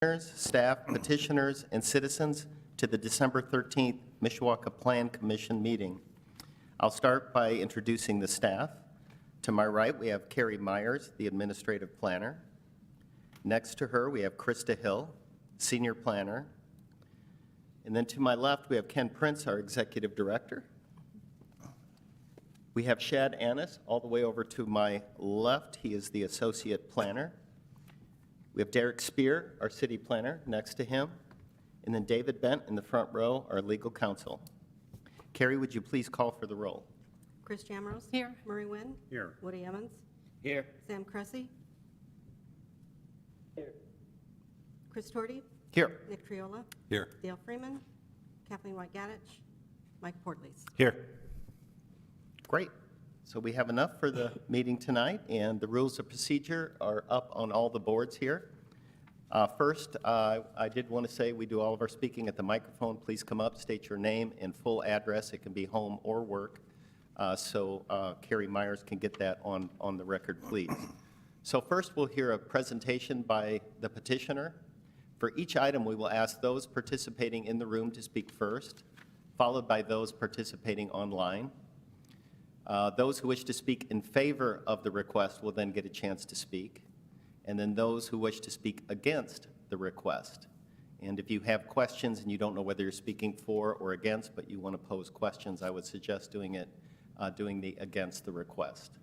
Staff, petitioners, and citizens to the December 13th Mishawaka Plan Commission meeting. I'll start by introducing the staff. To my right, we have Carrie Myers, the administrative planner. Next to her, we have Krista Hill, senior planner. And then to my left, we have Ken Prince, our executive director. We have Shad Annis all the way over to my left. He is the associate planner. We have Derek Spear, our city planner, next to him. And then David Bent in the front row, our legal counsel. Carrie, would you please call for the roll? Chris Jamrose. Here. Murray Wynn. Here. Woody Evans. Here. Sam Cressy. Here. Chris Torty. Here. Nick Triola. Here. Dale Freeman. Kathleen White-Gadich. Mike Portleys. Here. Great. So we have enough for the meeting tonight, and the rules of procedure are up on all the boards here. First, I did want to say we do all of our speaking at the microphone. Please come up, state your name and full address. It can be home or work, so Carrie Myers can get that on the record, please. So first, we'll hear a presentation by the petitioner. For each item, we will ask those participating in the room to speak first, followed by those participating online. Those who wish to speak in favor of the request will then get a chance to speak, and then those who wish to speak against the request. And if you have questions and you don't know whether you're speaking for or against, but you want to pose questions, I would suggest doing the against the request.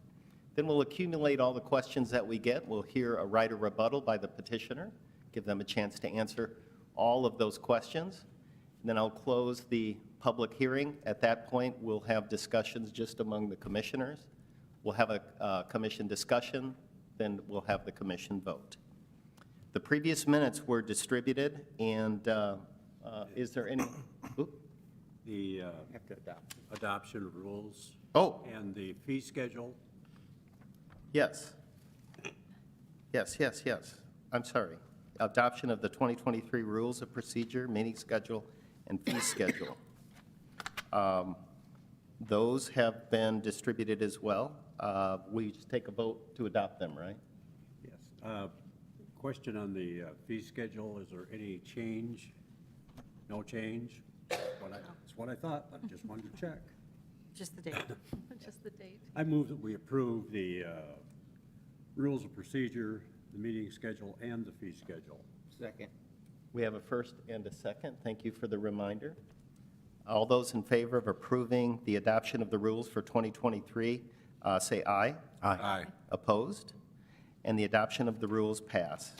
Then we'll accumulate all the questions that we get. We'll hear a right of rebuttal by the petitioner, give them a chance to answer all of those questions. And then I'll close the public hearing. At that point, we'll have discussions just among the commissioners. We'll have a commission discussion, then we'll have the commission vote. The previous minutes were distributed, and is there any? The adoption of rules Oh, and the fee schedule. yes. Yes. I'm sorry. Adoption of the 2023 Rules of Procedure, meeting schedule, and fee schedule. Those have been distributed as well. We just take a vote to adopt them, right? Yes. Question on the fee schedule, is there any change? No change? That's what I thought, but just wanted to check. Just the date. Just the date. I move that we approve the rules of procedure, the meeting schedule, and the fee schedule. Second. We have a first and a second. Thank you for the reminder. All those in favor of approving the adoption of the rules for 2023, say aye. Aye. Opposed? And the adoption of the rules pass.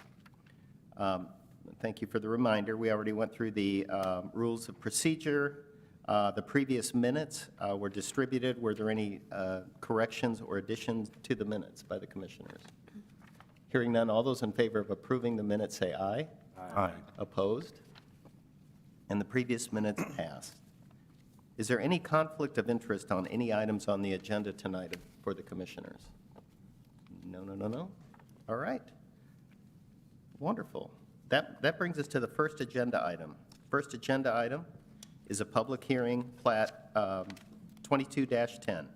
Thank you for the reminder. We already went through the rules of procedure. The previous minutes were distributed. Were there any corrections or additions to the minutes by the commissioners? Hearing none, all those in favor of approving the minutes say aye. Aye. Opposed? And the previous minutes passed. Is there any conflict of interest on any items on the agenda tonight for the commissioners? No. All right. Wonderful. That brings us to the first agenda item. First agenda item is a public hearing, Plat 22-10,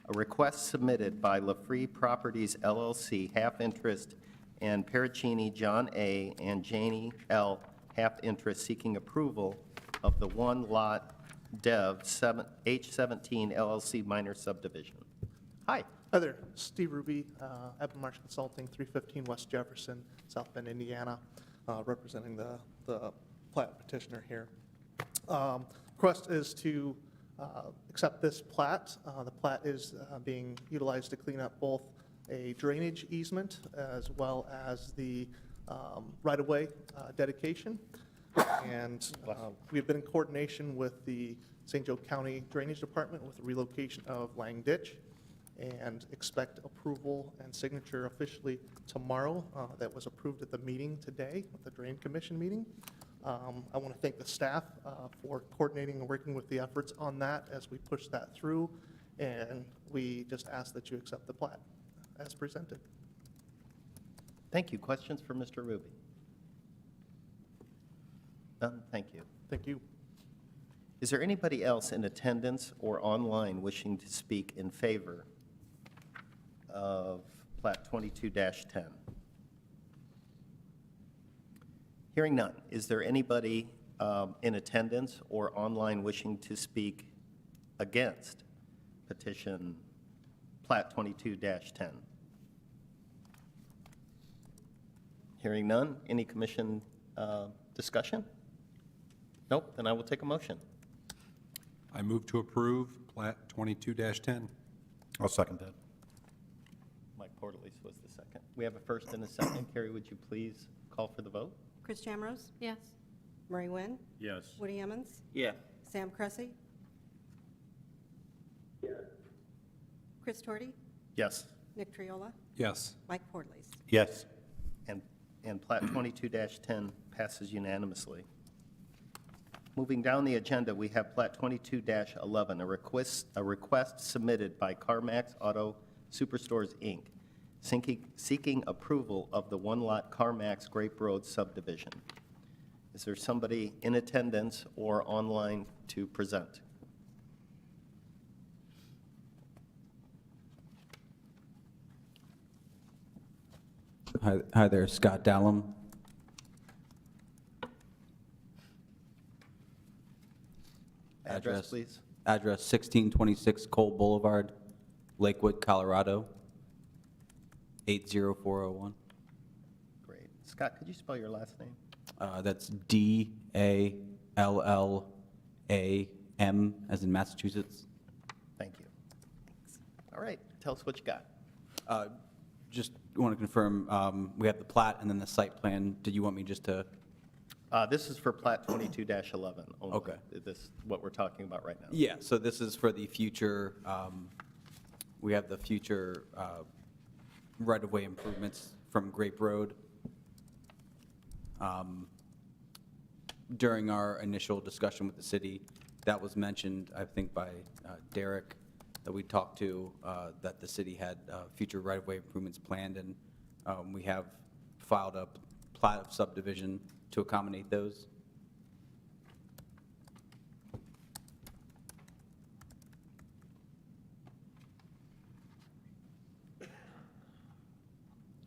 a request submitted by LaFree Properties LLC, half interest, and Pericini John A. and Janie L. half interest, seeking approval of the one lot Dev H17 LLC minor subdivision. Hi. Hi there, Steve Ruby, Evan Consulting, 315 West Jefferson, South Bend, Indiana, representing the plat petitioner here. Request is to accept this plat. The plat is being utilized to clean up both a drainage easement as well as the right-of-way dedication. And we've been in coordination with the St. Joe County Drainage Department with the relocation of Lang Ditch, and expect approval and signature officially tomorrow. That was approved at the meeting today, at the Drain Commission meeting. I want to thank the staff for coordinating and working with the efforts on that as we push that through, and we just ask that you accept the plat as presented. Thank you. Questions for Mr. Ruby? None? Thank you. Thank you. Is there anybody else in attendance or online wishing to speak in favor of Plat 22-10? Hearing none, is there anybody in attendance or online wishing to speak against petition Plat 22-10? Hearing none, any commission discussion? Nope, then I will take a motion. I move to approve Plat 22-10. I'll second that. Mike Portelis was the second. We have a first and a second. Carrie, would you please call for the vote? Chris Jamrose? Yes. Murray Wynn? Yes. Woody Emmons? Yeah. Sam Cressy? Chris Torty? Yes. Nick Triola? Yes. Mike Portlace? Yes. And Plat 22-10 passes unanimously. Moving down the agenda, we have Plat 22-11, a request submitted by CarMax Auto Superstores, Inc., seeking approval of the one-lot CarMax Grape Road subdivision. Is there somebody in attendance or online to present? Hi there, Scott Dallum. Address, please. Address 1626 Cole Boulevard, Lakewood, Colorado, 80401. Great. Scott, could you spell your last name? That's Dallam, as in Massachusetts. Thank you. All right, tell us what you got. Just want to confirm, we have the plat and then the site plan. Did you want me just to? This is for Plat 22-11 only. Okay. This, what we're talking about right now. Yeah, so this is for the future, we have the future right-of-way improvements from Grape Road. During our initial discussion with the city, that was mentioned, I think, by Derek, that we talked to, that the city had future right-of-way improvements planned, and we have filed a plat of subdivision to accommodate those.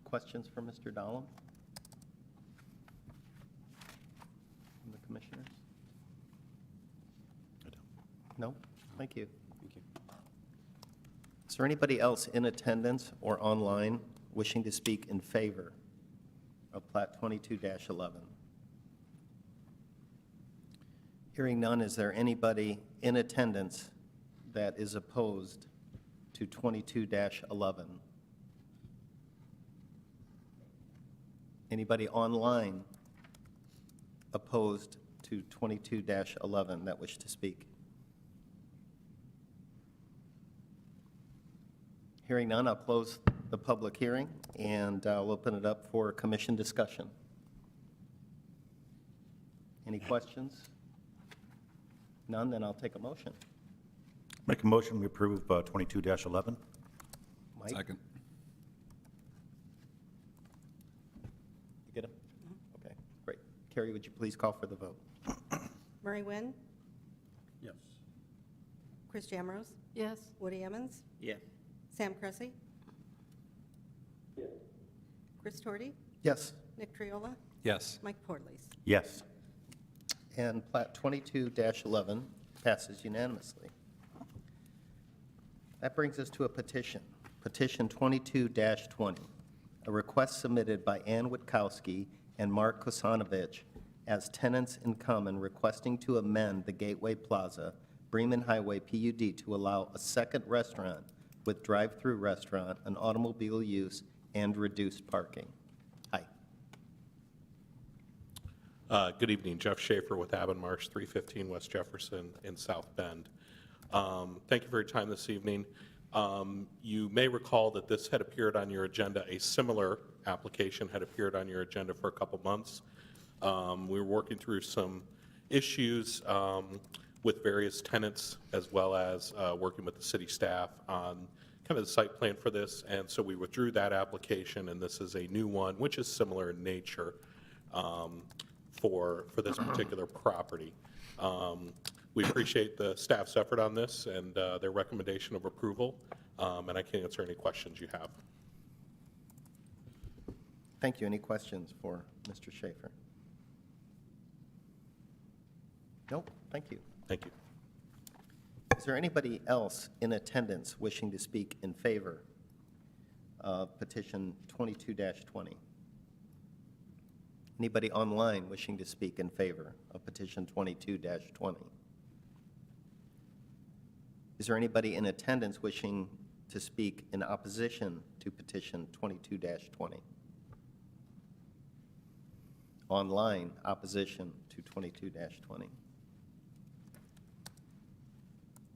Questions for Mr. Dahlem? From the commissioners? No? Thank you. Thank you. Is there anybody else in attendance or online wishing to speak in favor of Plat 22-11? Hearing none, is there anybody in attendance that is opposed to 22-11? Anybody online opposed to 22-11 that wish to speak? Hearing none, I'll close the public hearing, and I'll open it up for commission discussion. Any questions? None, then I'll take a motion. Make a motion, we approve 22-11. Mike? Second. You get him? Okay, great. Carrie, would you please call for the vote? Murray Wynn? Yes. Chris Jamrose? Yes. Woody Emmons? Yeah. Sam Cressy? Chris Torty? Yes. Nick Triola? Yes. Mike Portlace? Yes. And Plat 22-11 passes unanimously. That brings us to a petition, Petition 22-20, a request submitted by Ann Witkowski and Mark Kosanovich as tenants in common requesting to amend the Gateway Plaza, Bremen Highway PUD to allow a second restaurant with drive-through restaurant, an automobile use, and reduced parking. Hi. Good evening, Jeff Schaefer with Abbenmarsh, 315 West Jefferson in South Bend. Thank you for your time this evening. You may recall that this had appeared on your agenda, a similar application had appeared on your agenda for a couple months. We were working through some issues with various tenants, as well as working with the city staff on kind of the site plan for this, and so we withdrew that application, and this is a new one, which is similar in nature for this particular property. We appreciate the staff's effort on this and their recommendation of approval, and I can answer any questions you have. Thank you. Any questions for Mr. Schaefer? Nope, thank you. Thank you. Is there anybody else in attendance wishing to speak in favor of petition 22-20? Anybody online wishing to speak in favor of petition 22-20? Is there anybody in attendance wishing to speak in opposition to petition 22-20? Online opposition to 22-20?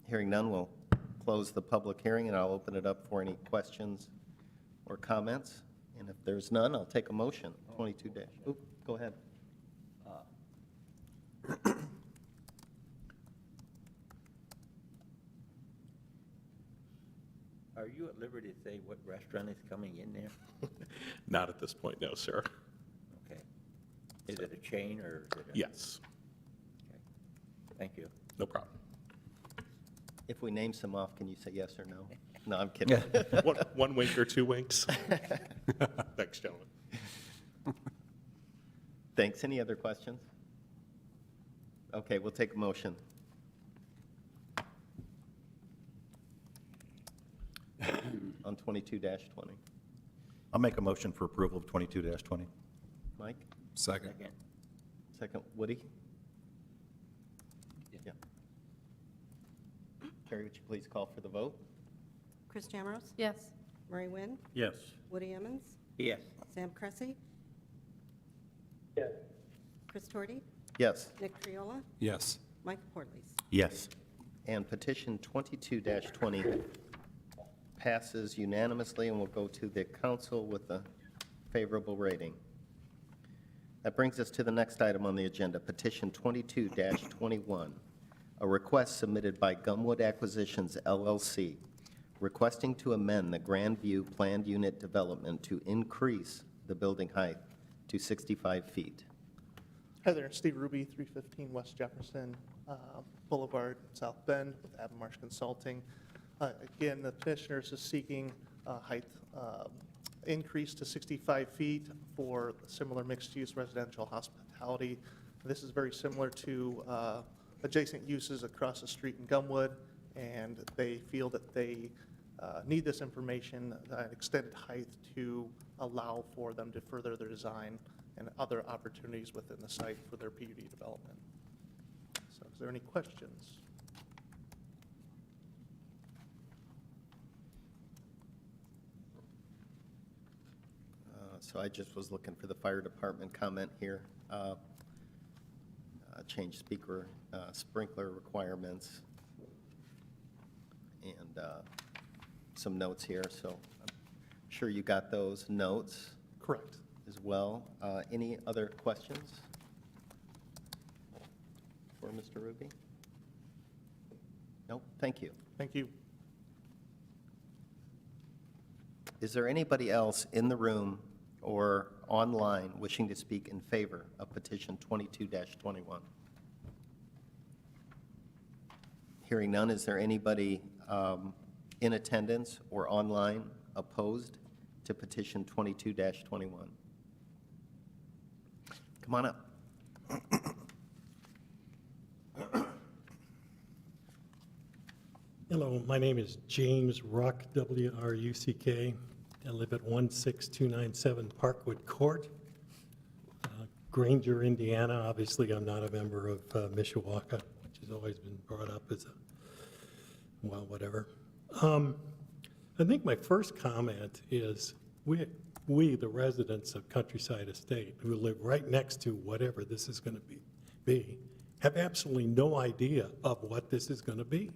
Hearing none, we'll close the public hearing, and I'll open it up for any questions or comments. And if there's none, I'll take a motion. 22 dash, oop, go ahead. Are you at liberty to say what restaurant is coming in there? Not at this point, no, sir. Okay. Is it a chain or is it a? Yes, Okay. Thank you. no problem. If we name some off, can you say yes or no? No, I'm kidding. One wink or two winks? Thanks, gentlemen. Thanks. Any other questions? Okay, we'll take a motion. On 22-20. I'll make a motion for approval of 22-20. Mike? Second. Second. Second, Woody? Yeah. Carrie, would you please call for the vote? Chris Jamros? Yes. Murray Wynn? Yes. Woody Emmons? Yes. Sam Cressy? Chris Torty? Yes. Nick Triola? Yes. Mike Portlees? Yes. And petition 22-20 passes unanimously and will go to the council with a favorable rating. That brings us to the next item on the agenda, petition 22-21, a request submitted by Gumwood Acquisitions LLC, requesting to amend the Grandview planned unit development to increase the building height to 65 feet. Hi there, Steve Ruby, 315 West Jefferson Boulevard, South Bend, with Avon Consulting. Again, the petitioners is seeking height increase to 65 feet for similar mixed-use residential hospitality. This is very similar to adjacent uses across the street in Gumwood, and they feel that they need this information, extended height, to allow for them to further their design and other opportunities within the site for their PUD development. So is there any questions? So I just was looking for the fire department comment here. Change sprinkler requirements, and some notes here, so I'm sure you got those notes Correct. as well. Any other questions for Mr. Ruby? Nope, thank you. Thank you. Is there anybody else in the room or online wishing to speak in favor of petition 22-21? Hearing none, is there anybody in attendance or online opposed to petition 22-21? Come on up. Hello, my name is James Ruck, W-R-U-C-K. I live at 16297 Parkwood Court, Granger, Indiana. Obviously, I'm not a member of Mishawaka, which has always been brought up as a, well, whatever. I think my first comment is we, the residents of Countryside Estate, who live right next to whatever this is going to be, have absolutely no idea of what this is going to be.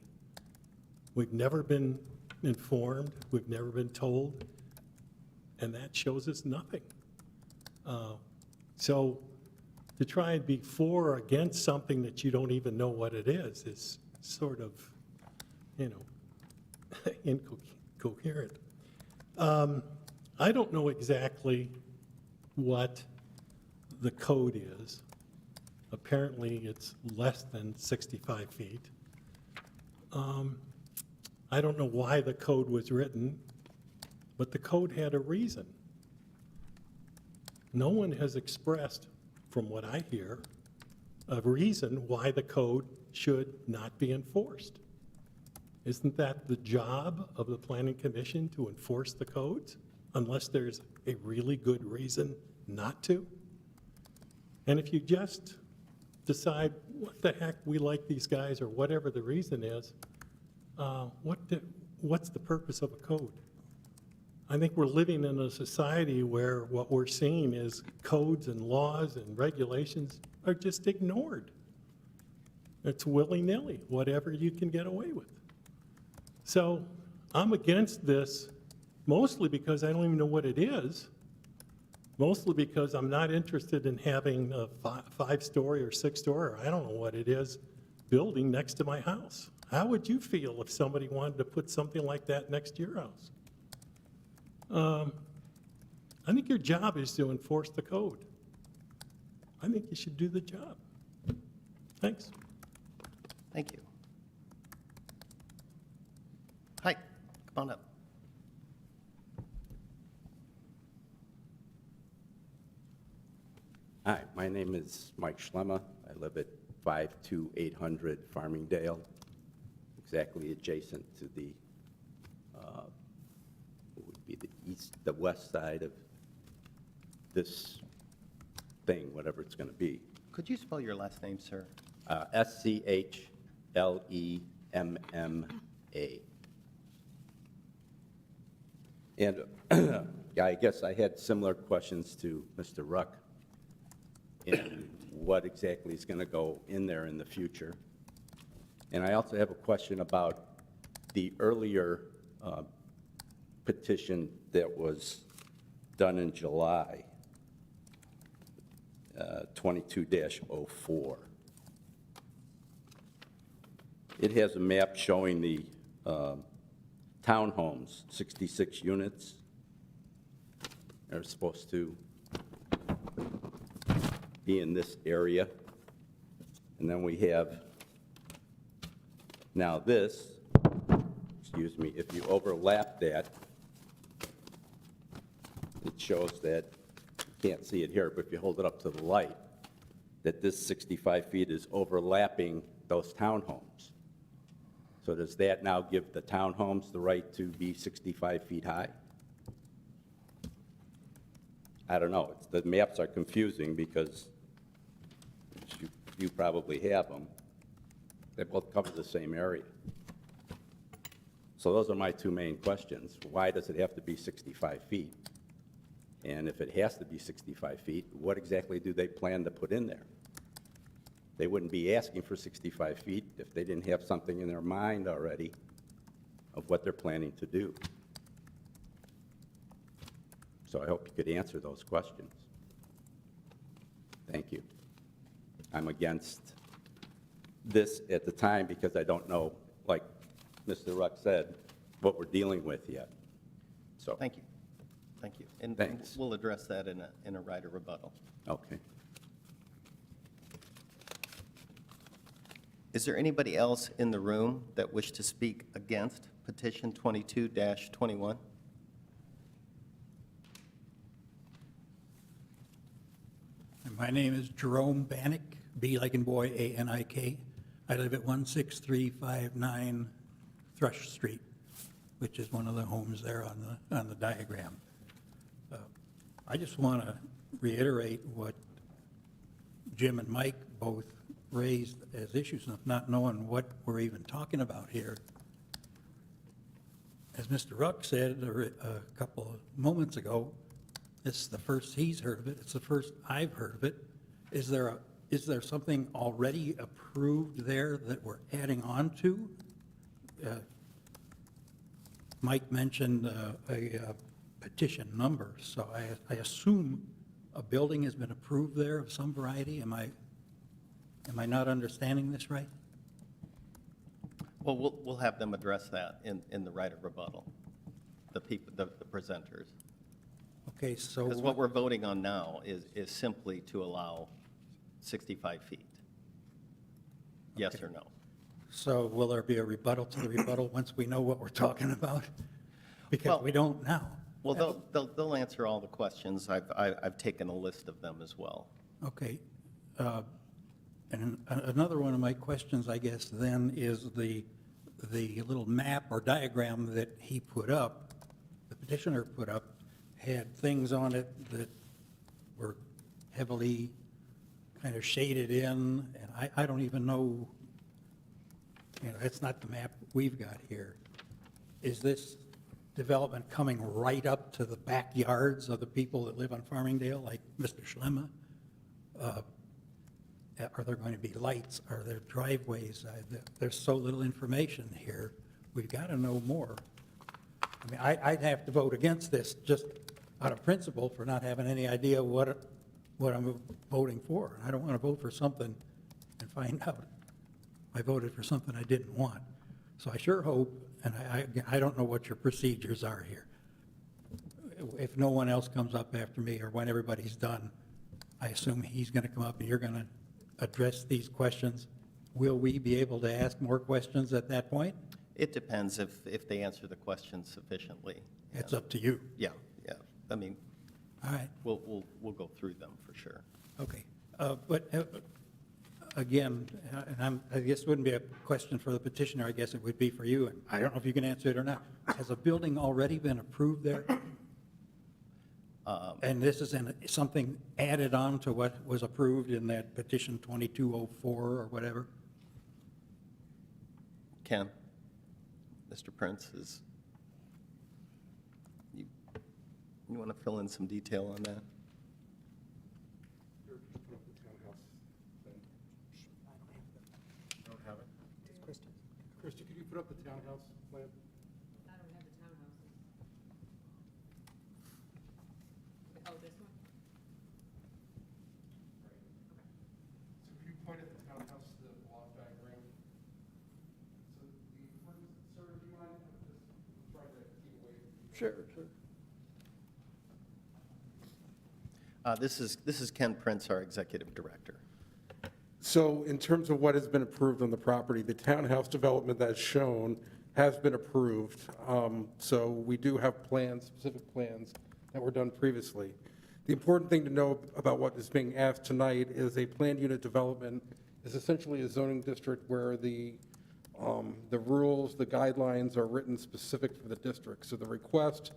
We've never been informed, we've never been told, and that shows us nothing. So to try and be for or against something that you don't even know what it is sort of, incoherent. I don't know exactly what the code is. Apparently, it's less than 65 feet. I don't know why the code was written, but the code had a reason. No one has expressed, from what I hear, a reason why the code should not be enforced. Isn't that the job of the planning commission, to enforce the codes, unless there's a really good reason not to? And if you just decide, what the heck, we like these guys, or whatever the reason is, what's the purpose of a code? I think we're living in a society where what we're seeing is codes and laws and regulations are just ignored. It's willy-nilly, whatever you can get away with. So I'm against this, mostly because I don't even know what it is, mostly because I'm not interested in having a five-story or six-story, or I don't know what it is, building next to my house. How would you feel if somebody wanted to put something like that next to your house? I think your job is to enforce the code. I think you should do the job. Thanks. Thank you. Hi, come on up. Hi, my name is Mike Schlemmer. I live at 52800 Farmingdale, exactly adjacent to the, what would be the west side of this thing, whatever it's going to be. Could you spell your last name, sir? SCHLEMMA. And yeah, I guess I had similar questions to Mr. Ruck, and what exactly is going to go in there in the future. And I also have a question about the earlier petition that was done in July, 22-04. It has a map showing the townhomes, 66 units. They're supposed to be in this area. And then we have now this, excuse me, if you overlap that, it shows that, you can't see it here, but if you hold it up to the light, that this 65 feet is overlapping those townhomes. So does that now give the townhomes the right to be 65 feet high? I don't know. The maps are confusing because you probably have them. They both cover the same area. So those are my two main questions. Why does it have to be 65 feet? And if it has to be 65 feet, what exactly do they plan to put in there? They wouldn't be asking for 65 feet if they didn't have something in their mind already of what they're planning to do. So I hope you could answer those questions. Thank you. I'm against this at the time because I don't know, like Mr. Ruck said, what we're dealing with yet. So, Thank you. Thank you. And Thanks. we'll address that in a right of rebuttal. okay. Is there anybody else in the room that wish to speak against petition 22-21? My name is Jerome Bannick, B like in boy, A-N-I-K. I live at 16359 Thrush Street, which is one of the homes there on the diagram. I just want to reiterate what Jim and Mike both raised as issues of not knowing what we're even talking about here. As Mr. Ruck said a couple of moments ago, this is the first he's heard of it. It's the first I've heard of it. Is there something already approved there that we're adding on to? Mike mentioned a petition number, so I assume a building has been approved there of some variety. Am I not understanding this right? Well, we'll have them address that in the right of rebuttal, the presenters. Okay, so. Because what we're voting on now is simply to allow 65 feet. Yes or no? So will there be a rebuttal to the rebuttal once we know what we're talking about? Because Well- we don't now. Well, they'll answer all the questions. I've taken a list of them as well. Okay. And another one of my questions, I guess, then is the little map or diagram that he put up, the petitioner put up, had things on it that were heavily kind of shaded in, and I don't even know, that's not the map we've got here. Is this development coming right up to the backyards of the people that live on Farmingdale, like Mr. Schlema? Are there going to be lights? Are there driveways? There's so little information here. We've got to know more. I mean, I'd have to vote against this just out of principle for not having any idea what I'm voting for. I don't want to vote for something and find out I voted for something I didn't want. So I sure hope, and I don't know what your procedures are here. If no one else comes up after me or when everybody's done, I assume he's going to come up and you're going to address these questions. Will we be able to ask more questions at that point? It depends if they answer the questions sufficiently. It's up to you. Yeah, yeah. I mean, All right, we'll go through them for sure. okay. But again, and I guess it wouldn't be a question for the petitioner, I guess it would be for you. And I don't know if you can answer it or not. Has a building already been approved there? And this is something added on to what was approved in that petition 2204 or whatever? Ken, Mr. Prince, you want to fill in some detail on that? Christie, could you put up the townhouse plan? I don't have the townhouses. Oh, this one? So could you point at the townhouse, the block diagram? So sir, do you mind just try to keep away from you? Sure. This is Ken Prince, our executive director. So in terms of what has been approved on the property, the townhouse development that's shown has been approved. So we do have plans, specific plans that were done previously. The important thing to know about what is being asked tonight is a planned unit development is essentially a zoning district where the rules, the guidelines are written specific for the district. So the request,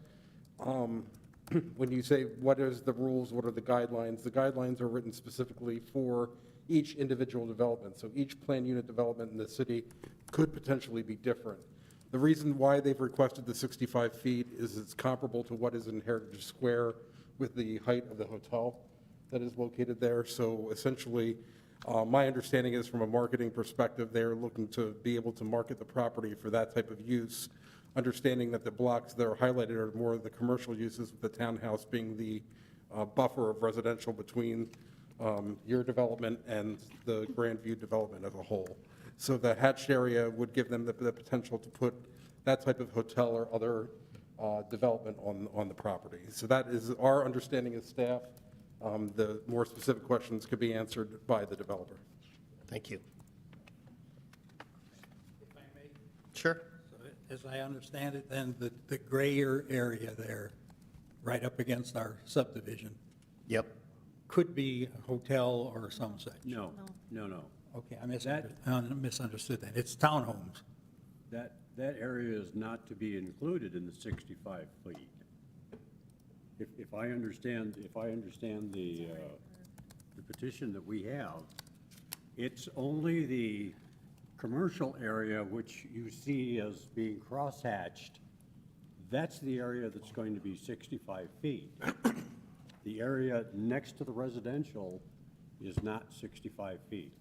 when you say what is the rules, what are the guidelines are written specifically for each individual development. So each planned unit development in the city could potentially be different. The reason why they've requested the 65 feet is it's comparable to what is in Heritage Square with the height of the hotel that is located there. So essentially, my understanding is from a marketing perspective, they're looking to be able to market the property for that type of use, understanding that the blocks that are highlighted are more of the commercial uses, with the townhouse being the buffer of residential between your development and the Grandview development as a whole. So the hatched area would give them the potential to put that type of hotel or other development on the property. So that is our understanding as staff. The more specific questions could be answered by the developer. Thank you. If I may. Sure. So as I understand it, then the grayer area there, right up against our subdivision, Yep. could be a hotel or some such. No. Okay, I misunderstood that. It's townhomes. That area is not to be included in the 65 feet. If I understand the petition that we have, it's only the commercial area which you see as being crosshatched. That's the area that's going to be 65 feet. The area next to the residential is not 65 feet.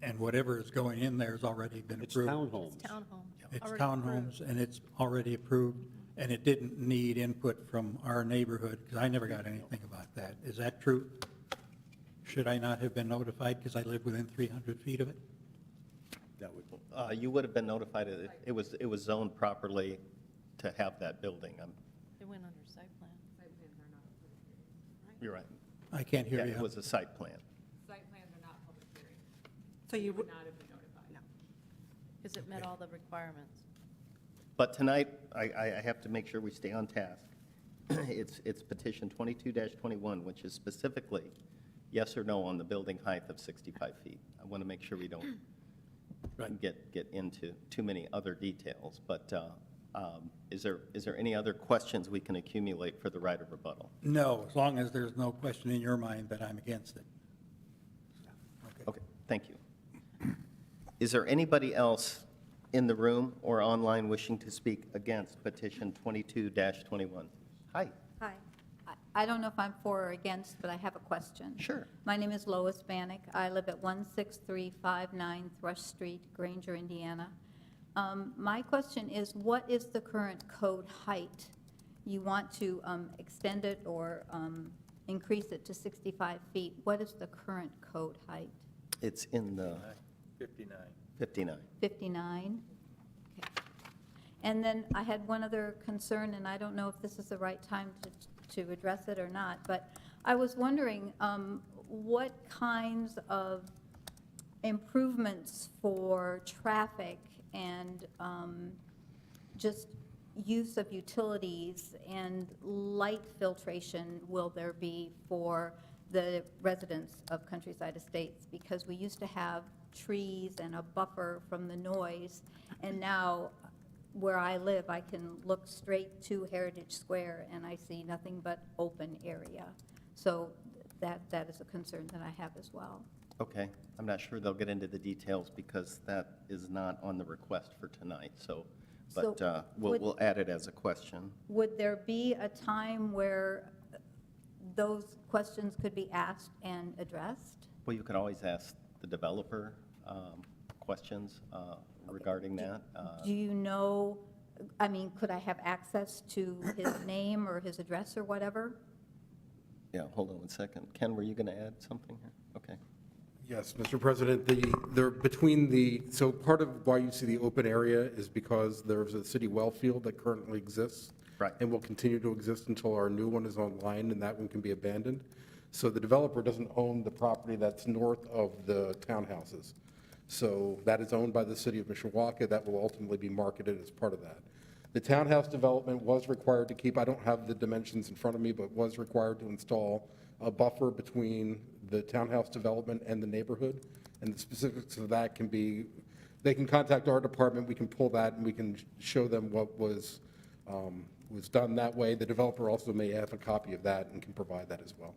And whatever is going in there has already been It's approved. townhomes. It's townhomes, and it's already approved, and it didn't need input from our neighborhood, because I never got anything about that. Is that true? Should I not have been notified because I live within 300 feet of it? That would, You would have been notified that it was zoned properly to have that building. It went under site plan. Site plans are not public hearings. You're right. I can't hear Yeah, you. it was a site plan. Site plans are not public hearings. So you would, Not have been notified. Because it met all the requirements. But tonight, I have to make sure we stay on task. It's petition 22-21, which is specifically, yes or no on the building height of 65 feet. I want to make sure we don't get into too many other details, but is there any other questions we can accumulate for the right of rebuttal? No, as long as there's no question in your mind that I'm against it. Okay, thank you. Is there anybody else in the room or online wishing to speak against petition 22-21? Hi. Hi. I don't know if I'm for or against, but I have a question. Sure. My name is Lois Bannock. I live at 16359 Thrush Street, Granger, Indiana. My question is, what is the current code height? You want to extend it or increase it to 65 feet. What is the current code height? It's in the 59. 59. 59? Okay. And then I had one other concern, and I don't know if this is the right time to address it or not, but I was wondering what kinds of improvements for traffic and just use of utilities and light filtration will there be for the residents of Countryside Estates? Because we used to have trees and a buffer from the noise, and now where I live, I can look straight to Heritage Square and I see nothing but open area. So that is a concern that I have as well. Okay, I'm not sure they'll get into the details because that is not on the request for tonight, so, but So we'll add it as a question. Would there be a time where those questions could be asked and addressed? Well, you could always ask the developer questions regarding that. Do you know, I mean, could I have access to his name or his address or whatever? Yeah, hold on one second. Ken, were you going to add something here? Okay. Yes, Mr. President, so part of why you see the open area is because there's a city well field that currently exists. Right. And will continue to exist until our new one is online, and that one can be abandoned. So the developer doesn't own the property that's north of the townhouses. So that is owned by the city of Mishawaka. That will ultimately be marketed as part of that. The townhouse development was required to keep, I don't have the dimensions in front of me, but was required to install a buffer between the townhouse development and the neighborhood. And the specifics of that can be, they can contact our department, we can pull that, and we can show them what was done that way. The developer also may have a copy of that and can provide that as well.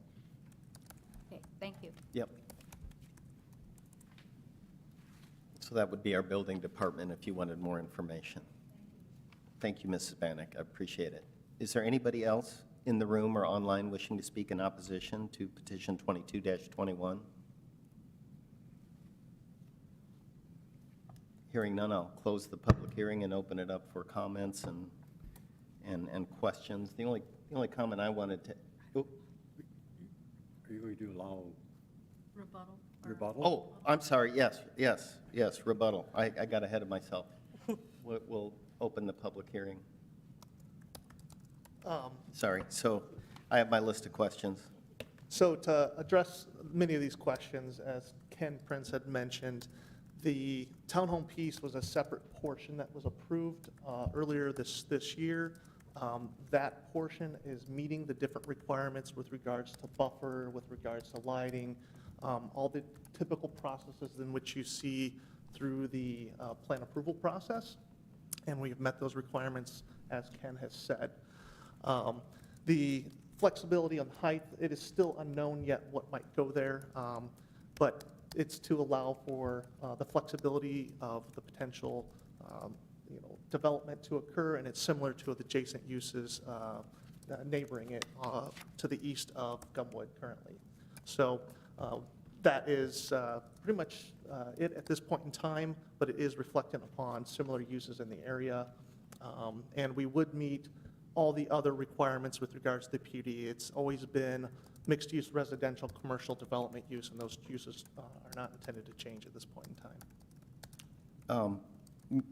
Okay, thank you. Yep. So that would be our building department if you wanted more information. Thank you, Mrs. Bannock. I appreciate it. Is there anybody else in the room or online wishing to speak in opposition to petition 22-21? Hearing none, I'll close the public hearing and open it up for comments and questions. The only comment I wanted to, Are you going to allow Rebuttal. rebuttal? oh, I'm sorry, yes, rebuttal. I got ahead of myself. We'll open the public hearing. Sorry, so I have my list of questions. So to address many of these questions, as Ken Prince had mentioned, the townhome piece was a separate portion that was approved earlier this year. That portion is meeting the different requirements with regards to buffer, with regards to lighting, all the typical processes in which you see through the plan approval process. And we've met those requirements, as Ken has said. The flexibility on height, it is still unknown yet what might go there, but it's to allow for the flexibility of the potential development to occur, and it's similar to the adjacent uses neighboring it to the east of Gumwood currently. So that is pretty much it at this point in time, but it is reflected upon similar uses in the area. And we would meet all the other requirements with regards to the PUD. It's always been mixed-use residential, commercial development use, and those uses are not intended to change at this point in time.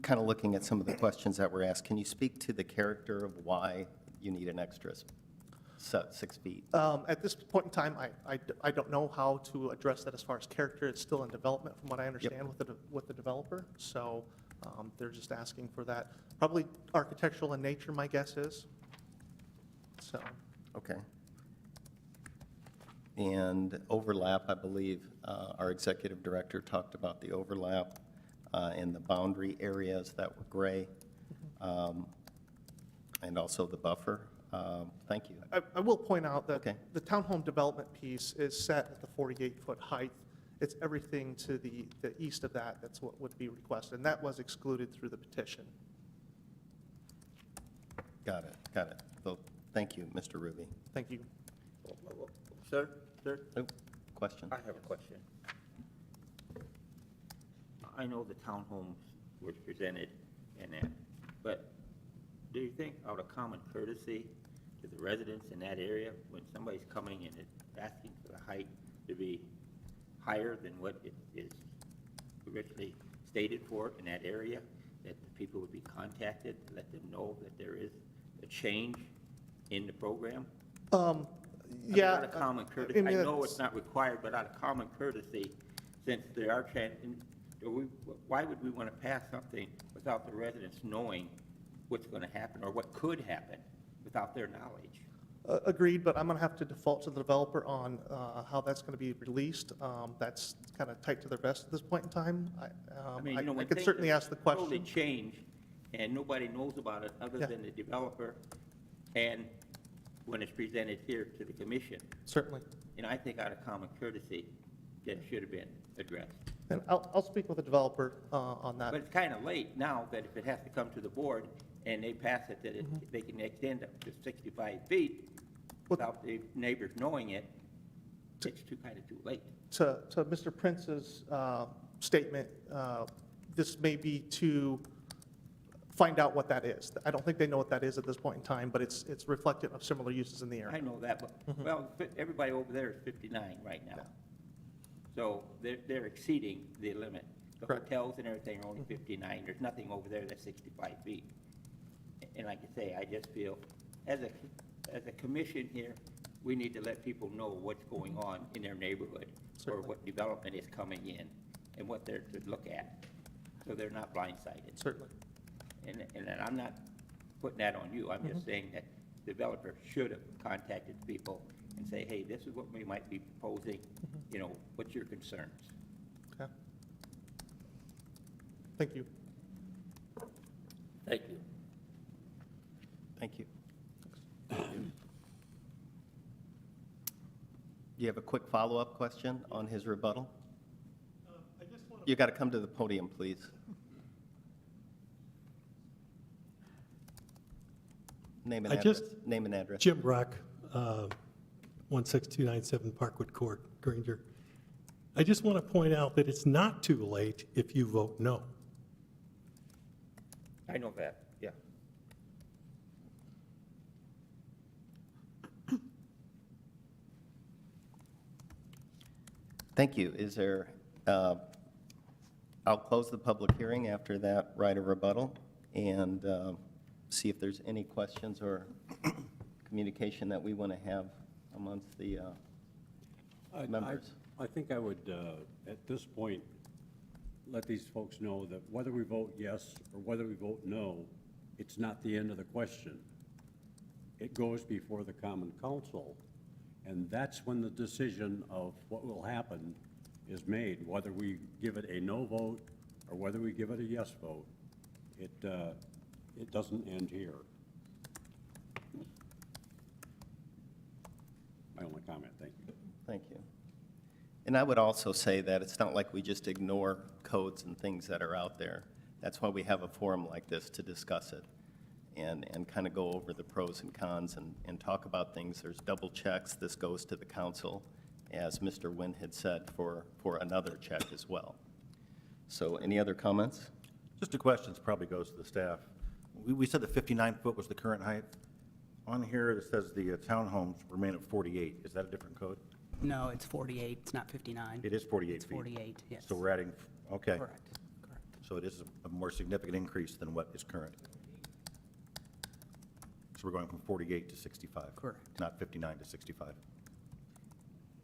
Kind of looking at some of the questions that were asked, can you speak to the character of why you need an extra 6 feet? At this point in time, I don't know how to address that as far as character. It's still in development, from what I understand, with the developer. So they're just asking for that. Probably architectural in nature, my guess is. So. Okay. And overlap, I believe, our executive director talked about the overlap in the boundary areas that were gray, and also the buffer. Thank you. I will point out that Okay. the townhome development piece is set at the 48-foot height. It's everything to the east of that, that's what would be requested, and that was excluded through the petition. Got it, got it. So, thank you, Mr. Ruby. Thank you. Sir, Oh, question? I have a question. I know the townhomes were presented and that, but do you think out of common courtesy to the residents in that area, when somebody's coming and asking for the height to be higher than what it is originally stated for in that area, that the people would be contacted to let them know that there is a change in the program? I mean, Yeah. out of common courtesy, I mean, know it's not required, but out of common courtesy, since there are why would we want to pass something without the residents knowing what's going to happen or what could happen without their knowledge? Agreed, but I'm going to have to default to the developer on how that's going to be released. That's kind of tight to their vest at this point in time. I mean, you know, I when could things certainly ask the totally question. change and nobody knows about it other Yeah. than the developer and when it's presented here to the commission. Certainly. And I think out of common courtesy, that should have been addressed. And I'll speak with the developer on that. But it's kind of late now that if it has to come to the board and they pass it, that they can extend up to 65 feet without the neighbors knowing it, it's kind of too late. To Mr. Prince's statement, this may be to find out what that is. I don't think they know what that is at this point in time, but it's reflective of similar uses in the area. I know that, but, well, everybody over there is 59 right now. So they're exceeding the limit. The Correct. hotels and everything are only 59. There's nothing over there that's 65 feet. And like I say, I just feel, as a commission here, we need to let people know what's going on in their neighborhood or Certainly. what development is coming in and what they're to look at, so they're not blindsided. Certainly. And I'm not putting that on you. I'm just saying that the developer should have contacted people and say, hey, this is what we might be proposing, you know, what's your concerns? Okay. Thank you. Thank you. Thank you. Do you have a quick follow-up question on his rebuttal? You got to come to the podium, please. Name and I address. just- Name and address. Jim Brock, 16297 Parkwood Court, Granger. I just want to point out that it's not too late if you vote no. I know that, yeah. Thank you. Is there, I'll close the public hearing after that right of rebuttal and see if there's any questions or communication that we want to have amongst the members. I think I would, at this point, let these folks know that whether we vote yes or whether we vote no, it's not the end of the question. It goes before the Common Council, and that's when the decision of what will happen is made, whether we give it a no vote or whether we give it a yes vote. It doesn't end here. My only comment, thank you. Thank you. And I would also say that it's not like we just ignore codes and things that are out there. That's why we have a forum like this to discuss it and kind of go over the pros and cons and talk about things. There's double checks. This goes to the council, as Mr. Nguyen had said, for another check as well. So any other comments? Just a question, this probably goes to the staff. We said the 59-foot was the current height. On here, it says the townhomes remain at 48. Is that a different code? No, it's 48, it's not 59. It is 48 feet. It's 48, yes. So we're adding, okay. Correct, correct. So it is a more significant increase than what is current. So we're going from 48 to 65. Correct. Not 59 to 65.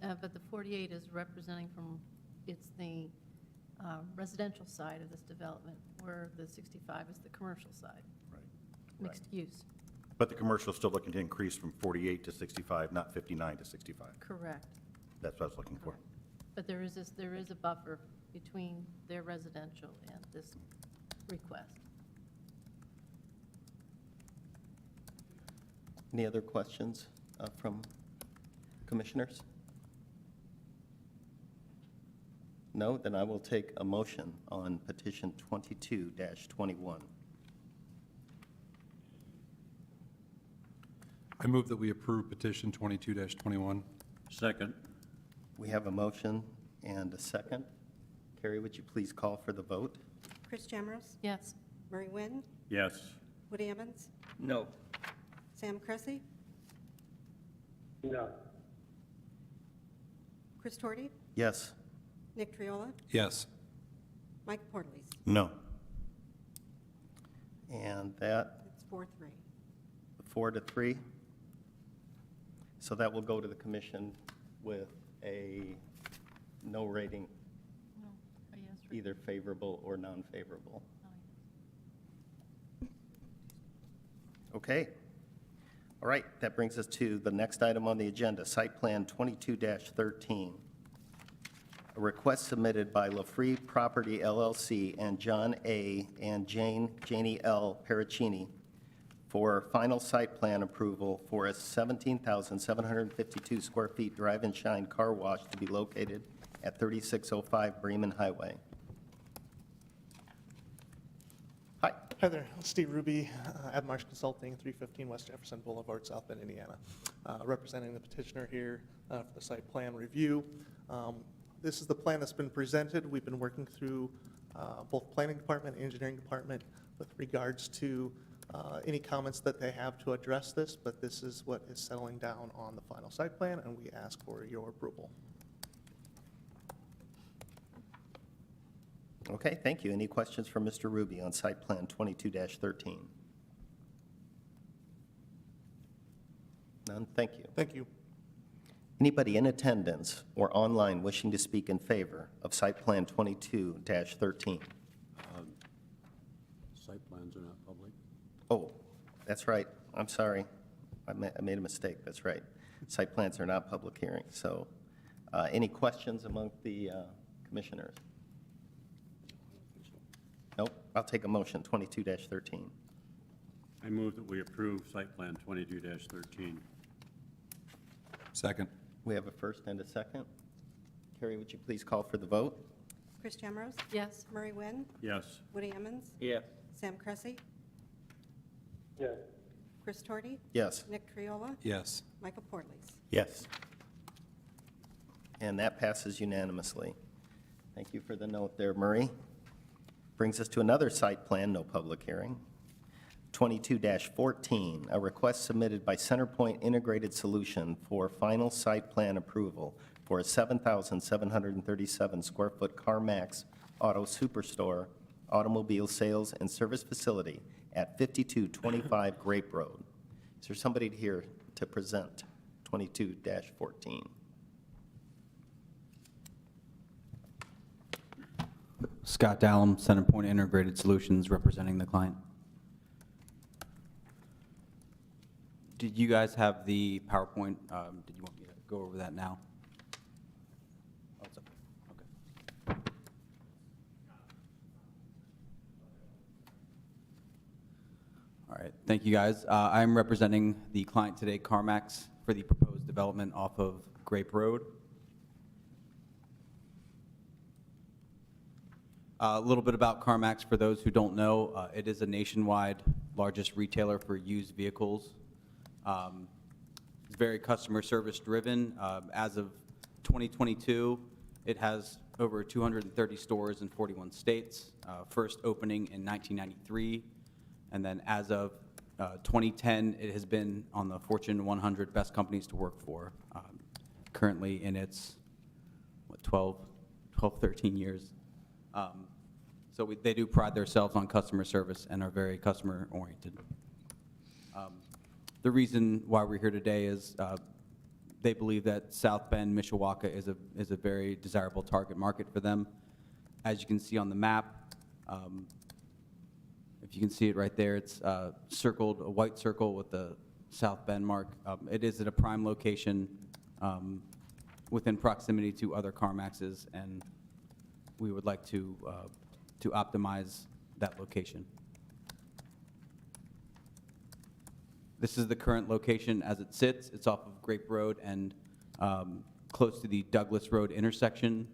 But the 48 is representing from, it's the residential side of this development, where the 65 is the commercial side. Right. Mixed use. But the commercial is still looking to increase from 48 to 65, not 59 to 65. Correct. That's what I was looking for. But there is a buffer between their residential and this request. Any other questions from commissioners? No? Then I will take a motion on petition 22-21. I move that we approve petition 22-21. Second. We have a motion and a second. Carrie, would you please call for the vote? Chris Jamrose? Yes. Murray Wynn? Yes. Woody Evans? No. Sam Cressy? No. Chris Torty? Yes. Nick Triola? Yes. Mike Portelease? No. And that, It's 4-3. 4-3. So that will go to the commission with a no rating, No. A yes or either favorable or non-favorable. no? Okay. All right, that brings us to the next item on the agenda, Site Plan 22-13. A request submitted by LaFree Property LLC and John A. and Janie L. Pericini for final site plan approval for a 17,752 square feet drive and shine car wash to be located at 3605 Bremen Highway. Hi. Hi there, Steve Ruby, Abmarsh Consulting, 315 West Jefferson Boulevard, South Bend, Indiana. Representing the petitioner here for the site plan review. This is the plan that's been presented. We've been working through both planning department, engineering department with regards to any comments that they have to address this, but this is what is settling down on the final site plan, and we ask for your approval. Okay, thank you. Any questions for Mr. Ruby on Site Plan 22-13? None? Thank you. Thank you. Anybody in attendance or online wishing to speak in favor of Site Plan 22-13? Site plans are not public. Oh, that's right. I'm sorry. I made a mistake. That's right. Site plans are not public hearings. So any questions among the commissioners? Nope. I'll take a motion, 22-13. I move that we approve site plan 22-13. Second. We have a first and a second. Carrie, would you please call for the vote? Chris Jamrose? Yes. Murray Wynn? Yes. Woody Evans? Yes. Sam Cressy? Yes. Chris Torty? Yes. Nick Triola? Yes. Michael Portelease? Yes. And that passes unanimously. Thank you for the note there, Murray. Brings us to another site plan, no public hearing. 22-14, a request submitted by CenterPoint Integrated Solution for final site plan approval for a 7,737 square foot CarMax Auto Superstore automobile sales and service facility at 5225 Grape Road. Is there somebody here to present 22-14? Scott Dallum, CenterPoint Integrated Solutions, representing the client. Did you guys have the PowerPoint? Did you want me to go over that now? Oh, it's up there. Okay. All right, thank you, guys. I'm representing the client today, CarMax, for the proposed development off of Grape Road. A little bit about CarMax for those who don't know. It is a nationwide largest retailer for used vehicles. It's very customer service driven. As of 2022, it has over 230 stores in 41 states, first opening in 1993. And then as of 2010, it has been on the Fortune 100 best companies to work for. Currently in its, 12, 13 years. So they do pride themselves on customer service and are very customer oriented. The reason why we're here today is they believe that South Bend, Mishawaka is a very desirable target market for them. As you can see on the map, if you can see it right there, it's circled, a white circle with the South Bend mark. It is at a prime location within proximity to other CarMaxes, and we would like to optimize that location. This is the current location as it sits. It's off of Grape Road and close to the Douglas Road intersection.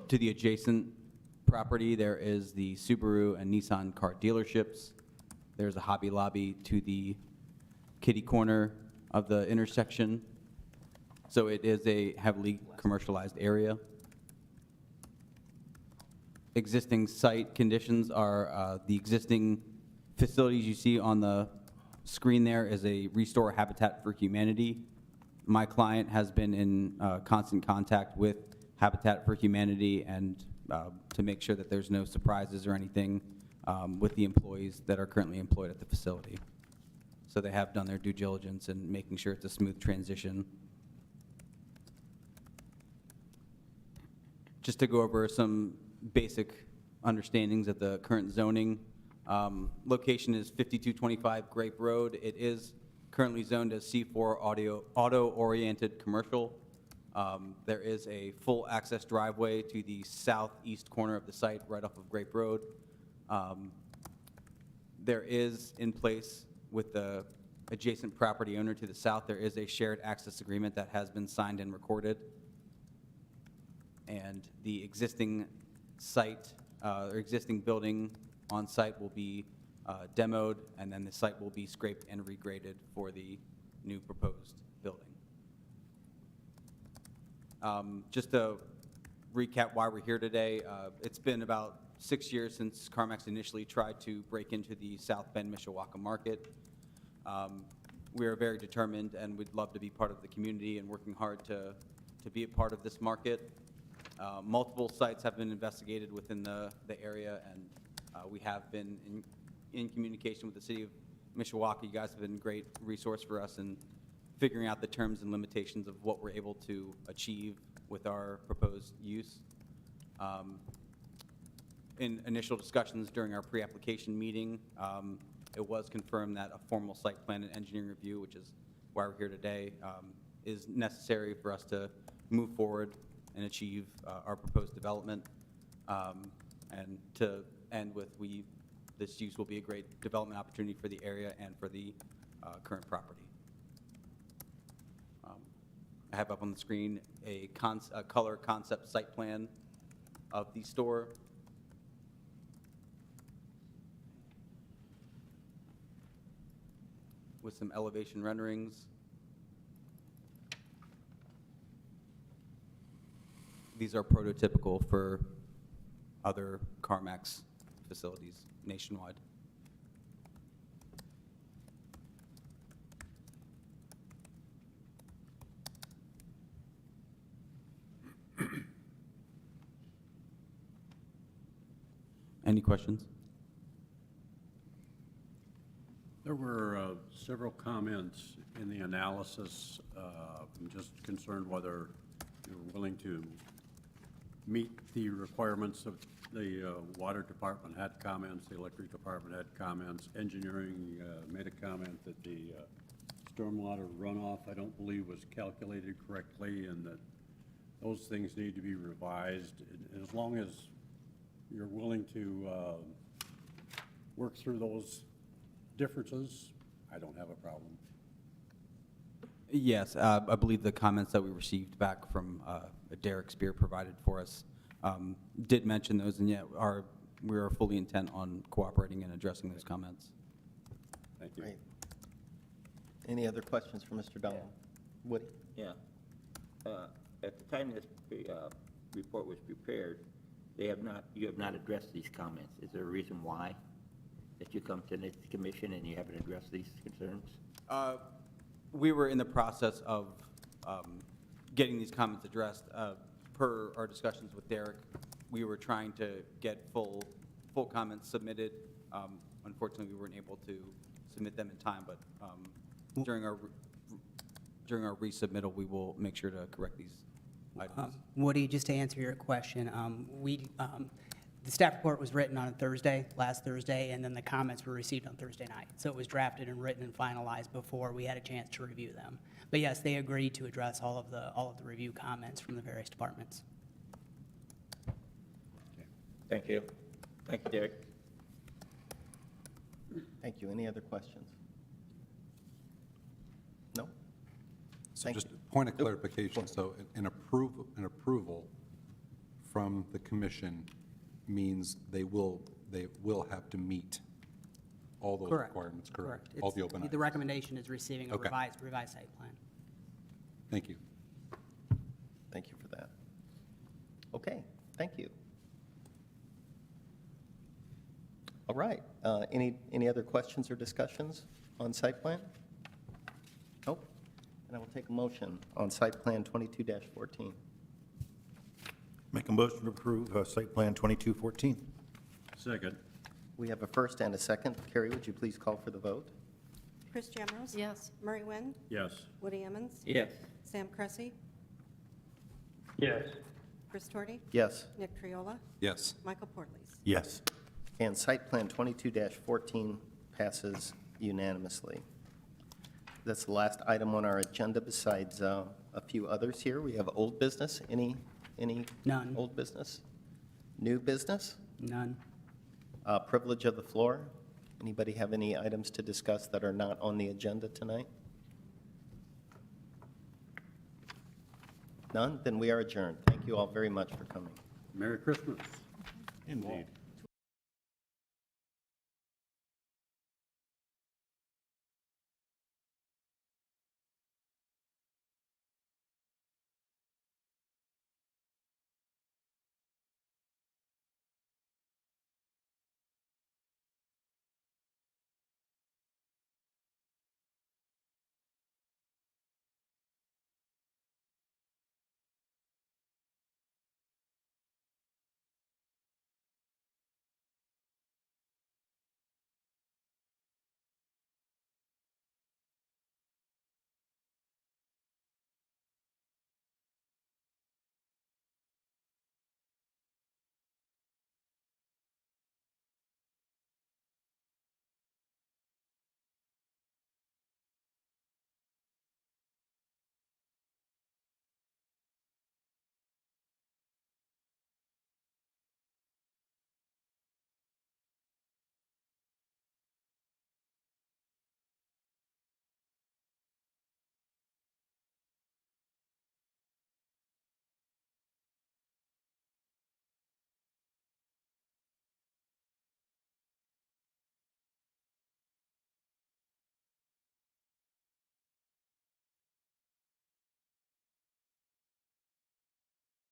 To the adjacent property, there is the Subaru and Nissan car dealerships. There's a Hobby Lobby to the kitty corner of the intersection. So it is a heavily commercialized area. Existing site conditions are the existing facilities you see on the screen there is a Restore Habitat for Humanity. My client has been in constant contact with Habitat for Humanity and to make sure that there's no surprises or anything with the employees that are currently employed at the facility. So they have done their due diligence in making sure it's a smooth transition. Just to go over some basic understandings of the current zoning. Location is 5225 Grape Road. It is currently zoned as C4 auto-oriented commercial. There is a full access driveway to the southeast corner of the site right off of Grape Road. There is in place with the adjacent property owner to the south, there is a shared access agreement that has been signed and recorded. And the existing site, or existing building on site will be demoed, and then the site will be scraped and regraded for the new proposed building. Just to recap why we're here today, it's been about 6 years since CarMax initially tried to break into the South Bend, Mishawaka market. We are very determined and we'd love to be part of the community and working hard to be a part of this market. Multiple sites have been investigated within the area, and we have been in communication with the city of Mishawaka. You guys have been a great resource for us in figuring out the terms and limitations of what we're able to achieve with our proposed use. In initial discussions during our pre-application meeting, it was confirmed that a formal site plan and engineering review, which is why we're here today, is necessary for us to move forward and achieve our proposed development. And to end with, this use will be a great development opportunity for the area and for the current property. I have up on the screen a color concept site plan of the store. With some elevation renderings. These are prototypical for other CarMax facilities nationwide. Any questions? There were several comments in the analysis. I'm just concerned whether you're willing to meet the requirements of the water department had comments, the electric department had comments, engineering made a comment that the stormwater runoff, I don't believe, was calculated correctly, and that those things need to be revised. And as long as you're willing to work through those differences, I don't have a problem. Yes, I believe the comments that we received back from Derek Spear provided for us did mention those, and yet we are fully intent on cooperating and addressing those comments. Thank you. Great. Any other questions for Mr. Donald? Woody? Yeah. At the time this report was prepared, you have not addressed these comments. Is there a reason why? That you come to this commission and you haven't addressed these concerns? We were in the process of getting these comments addressed. Per our discussions with Derek, we were trying to get full comments submitted. Unfortunately, we weren't able to submit them in time, but during our resubmittal, we will make sure to correct these items. Woody, just to answer your question, the staff report was written on Thursday, last Thursday, and then the comments were received on Thursday night. So it was drafted and written and finalized before we had a chance to review them. But yes, they agreed to address all of the review comments from the various departments. Thank you. Thank you, Derek. Thank you. Any other questions? No? So Thank just you. a point of clarification, so an approval from the commission means they will have to meet all those Correct. requirements, correct? Correct. All the It's- open The items. recommendation is receiving a Okay. revised site plan. Thank you. Thank you for that. Okay, thank you. All right, any other questions or discussions on site plan? Nope. And I will take a motion on site plan 22-14. Make a motion to approve site plan 2214. Second. We have a first and a second. Carrie, would you please call for the vote? Chris Jamrose? Yes. Murray Winn? Yes. Woody Emmons? Yes. Sam Cressy? Yes. Chris Torti? Yes. Nick Triola? Yes. Michael Portlees? Yes. And site plan 22-14 passes unanimously. That's the last item on our agenda besides a few others here. We have old business. Any None. old business? New business? None. Privilege of the floor. Anybody have any items to discuss that are not on the agenda tonight? None? Then we are adjourned. Thank you all very much for coming. Merry Christmas. Indeed.